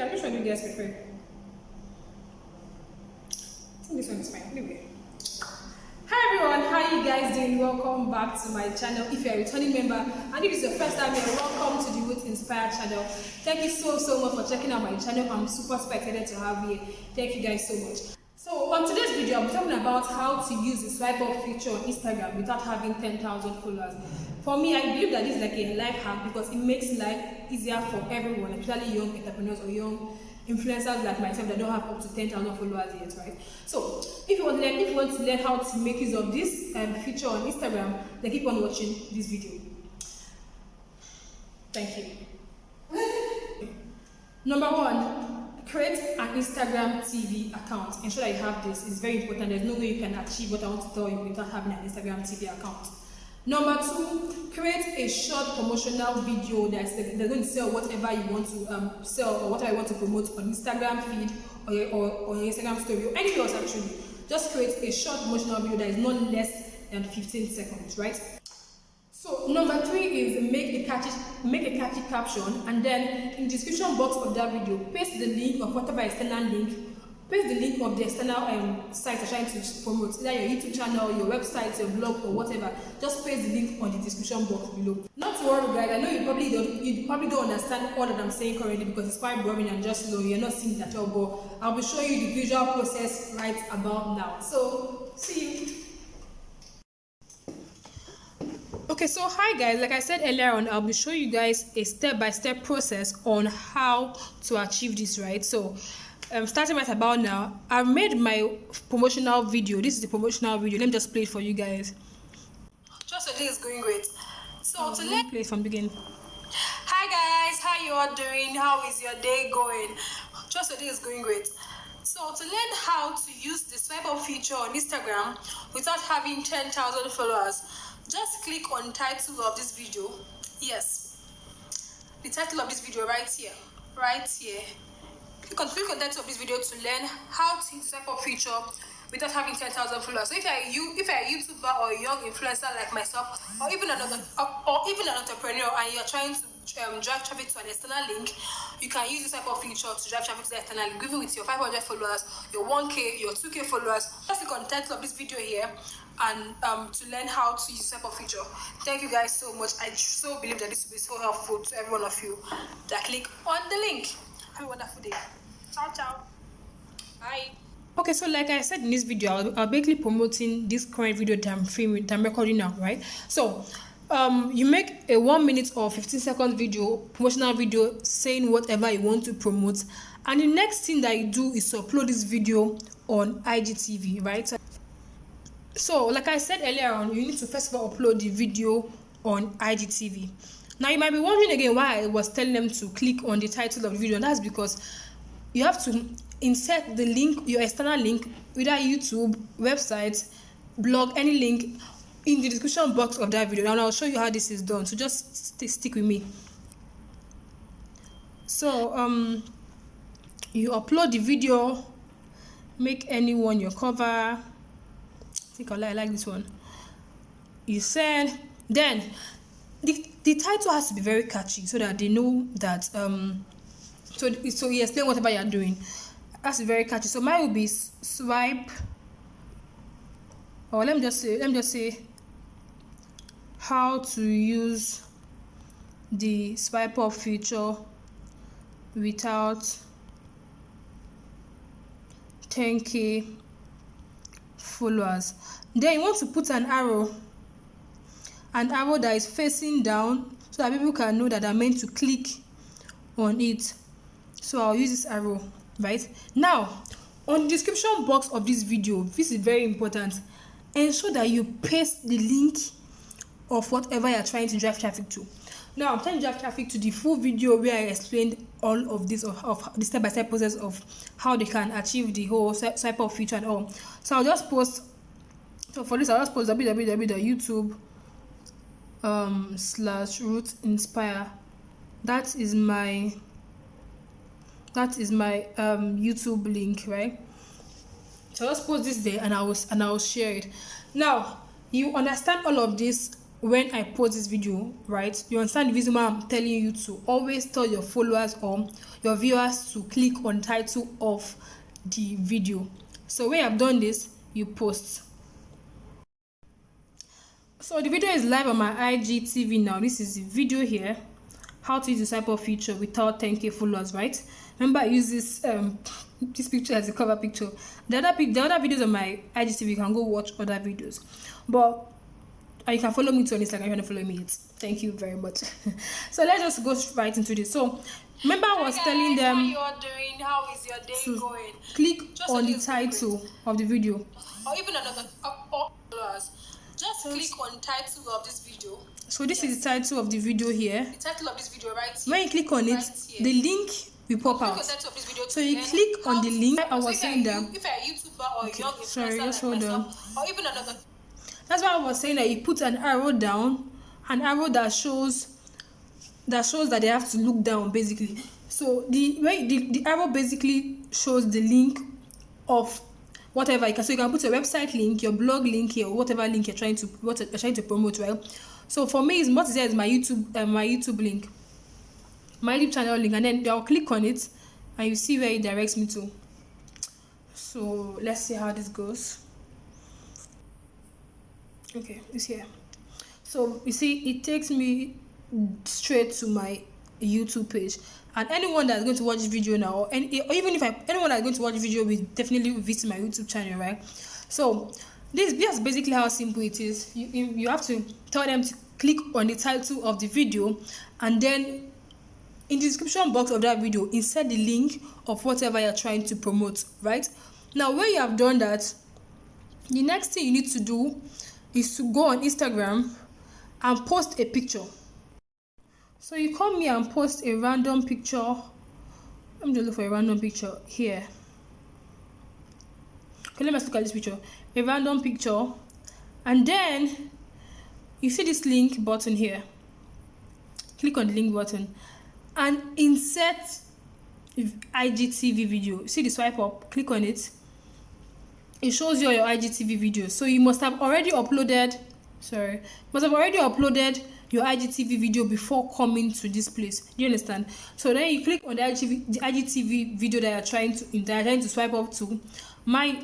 Okay, which one do you guys prefer? I think this one is fine. Anyway. Hi everyone, how you guys doing? Welcome back to my channel. If you're a returning member and if it's your first time here, welcome to the RuthInspire channel. Thank you so much for checking out my channel. I'm super excited to have you here. Thank you guys so much. So on today's video, I'm talking about how to use the swipe up feature on Instagram without having 10,000 followers. For me, I believe that this is like a life hack because it makes life easier for everyone, especially young entrepreneurs or young influencers like myself that don't have up to 10,000 followers yet, right? So if you want to learn how to make use of this feature on Instagram, then keep on watching this video. Thank you. Number one, create an Instagram TV account. Ensure that you have this. It's very important. There's no way you can achieve what I want to tell you without having an Instagram TV account. Number two, create a short promotional video that's going to sell whatever you want to sell or whatever you want to promote on Instagram feed or your Instagram story or anywhere else actually. Just create a short promotional video that is not less than 15 seconds, right? So number three is make a catchy caption, and then in the description box of that video, paste the link of whatever external link. Paste the link of the external site you're trying to promote, either your YouTube channel, your website, your blog, or whatever. Just paste the link on the description box below. Not to worry, guys. I know you probably don't understand all that I'm saying currently because it's quite boring and just slow. You're not seeing it at all, but I'll be showing you the visual process right about now. So see you. Okay, so hi guys, like I said earlier on, I'll be showing you guys a step-by-step process on how to achieve this, right? So starting right about now, I've made my promotional video. This is the promotional video. Let me just play it for you guys. Just today is going great. So to let me play it from the beginning. Hi guys, how you all doing? How is your day going? Just today is going great. So to learn how to use the swipe up feature on Instagram without having 10,000 followers, just click on the title of this video. Yes, the title of this video right here. Click on the title of this video to learn how to use the swipe up feature without having 10,000 followers. So if you're a YouTuber or a young influencer like myself, or even an entrepreneur, and you're trying to drive traffic to an external link, you can use the swipe up feature to drive traffic to the external link. Even with your 500 followers, your 1K, your 2K followers, just click on the title of this video here and to learn how to use the swipe up feature. Thank you guys so much. I so believe that this will be so helpful to every one of you that click on the link. Have a wonderful day. Ciao. Bye. Okay, so like I said in this video, I'll basically promoting this current video that I'm recording now, right? So you make a 1 minute or 15-second video, promotional video, saying whatever you want to promote, and the next thing that you do is to upload this video on IGTV, right? So like I said earlier on, you need to first of all upload the video on IGTV. Now you might be wondering again why I was telling them to click on the title of the video, and that's because you have to insert the link, your external link, whether YouTube, website, blog, any link in the description box of that video. And I'll show you how this is done, so just stick with me. So you upload the video, make anyone your cover. I think I like this one. You send, then the title has to be very catchy so that they know that so you explain whatever you're doing. That's very catchy. So mine will be swipe, or let me just say how to use the swipe up feature without 10K followers. Then you want to put an arrow that is facing down so that people can know that they're meant to click on it. So I'll use this arrow. Right now, on the description box of this video, this is very important. Ensure that you paste the link of whatever you're trying to drive traffic to. Now, I'm trying to drive traffic to the full video where I explained all of this of the step-by-step process of how they can achieve the whole swipe up feature and all. So I'll just post. So for this, I'll just post www.youtube /RuthInspire. That is my YouTube link, right? So let's post this there and I will share it. Now you understand all of this when I post this video, right, you understand the reason why I'm telling you to always tell your followers or your viewers to click on title of the video. So when I've done this, you post. So the video is live on my IGTV now. This is the video here. How to use the swipe up feature without 10k followers, right? Remember, I use this this picture as a cover picture. The other videos on my IGTV, you can go watch other videos. But you can follow me too on Instagram if you want to follow me. Thank you very much. So let's just go right into this. So remember, I was telling them how you're doing, how is your day to going. Click just on the title of the video, or even another just click on title of this video. So this is the title of the video here. The title of this video right here. When you click on it, the link will pop out. So you click on the link. I was saying that if you're a YouTuber or okay, young sorry, influencer just like hold on. myself, or even another. That's why I was saying that you put an arrow down, an arrow that shows that they have to look down basically. So the arrow basically shows the link of whatever you can. So you can put a website link, your blog link here, or whatever link you're trying to promote, right? So for me, what is there is my YouTube link, my YouTube channel link, and then I'll click on it, and you see where it directs me to. So let's see how this goes. Okay, it's here. So you see, it takes me straight to my YouTube page, and anyone that's going to watch this video now, or even if anyone that's going to watch the video will definitely visit my YouTube channel, right? So this is basically how simple it is. You have to tell them to click on the title of the video, and then in the description box of that video insert the link of whatever you're trying to promote, right? Now when you have done that, the next thing you need to do is to go on Instagram and post a picture. So you come here and post a random picture. Let me just look for a random picture here. Okay, let me look at this picture. A random picture, and then you see this link button here. Click on the link button and insert IGTV video. See the swipe up, click on it. It shows you your IGTV video. So you must have already uploaded your IGTV video before coming to this place. Do you understand? So then you click on the IGTV video that you're trying to swipe up to.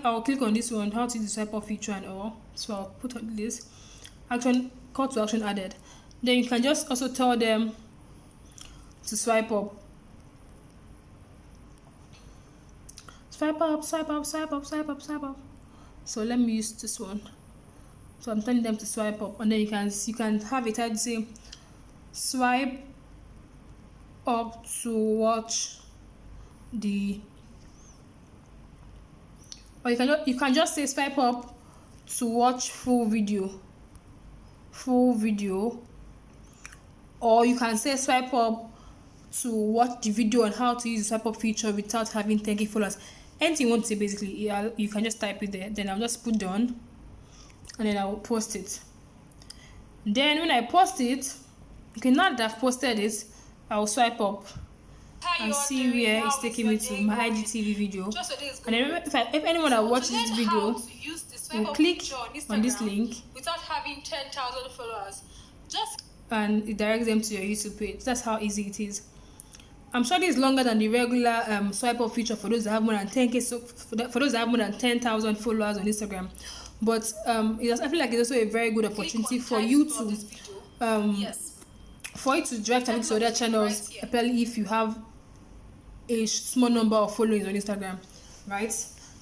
I'll click on this one, how to use the swipe up feature and all. So I'll put on this call to action added. Then you can just also tell them to swipe up. Swipe up, swipe up, swipe up, swipe up, swipe up. So let me use this one. So I'm telling them to swipe up, and then you can have it and say swipe up to watch the, or you can just say swipe up to watch full video, or you can say swipe up to watch the video on how to use the swipe up feature without having 10k followers. Anything you want to say basically, you can just type it there. Then I'll just put done, and then I'll post it. Then when I post it, okay, now that I've posted it, I'll swipe up and see where it's taking me to my IGTV video. And then if anyone that watches this video will click on this link without having 10,000 followers, and it directs them to your YouTube page. That's how easy it is. I'm sure this is longer than the regular swipe up feature for those that have more than 10k. So for those that have more than 10,000 followers on Instagram, but I feel like it's also a very good opportunity for you to for you to drive traffic to other channels, especially if you have a small number of followers on Instagram, right?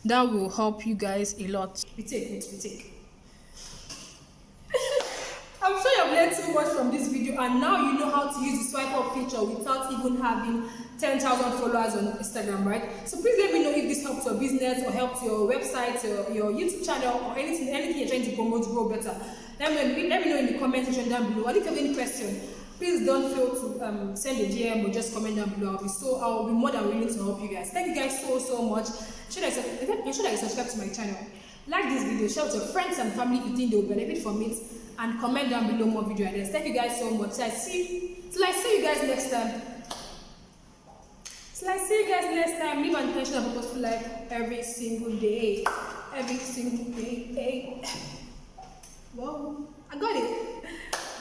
That will help you guys a lot. We take. I'm sure you've learned so much from this video, and now you know how to use the swipe up feature without even having 10,000 followers on Instagram, right? So please let me know if this helps your business or helps your website or your YouTube channel or anything you're trying to promote grow better. Let me know in the comment section down below. And if you have any question, please don't fail to send a DM or just comment down below. I'll be more than willing to help you guys. Thank you guys so much. Ensure that you subscribe to my channel. Like this video, share with your friends and family if you think they will benefit from it, and comment down below more video ideas. Thank you guys so much. Till I see you guys next time. Live an intentional and purposeful life every single day. Wow, I got it.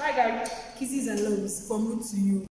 Bye guys. Kisses and loves from Ruth to you.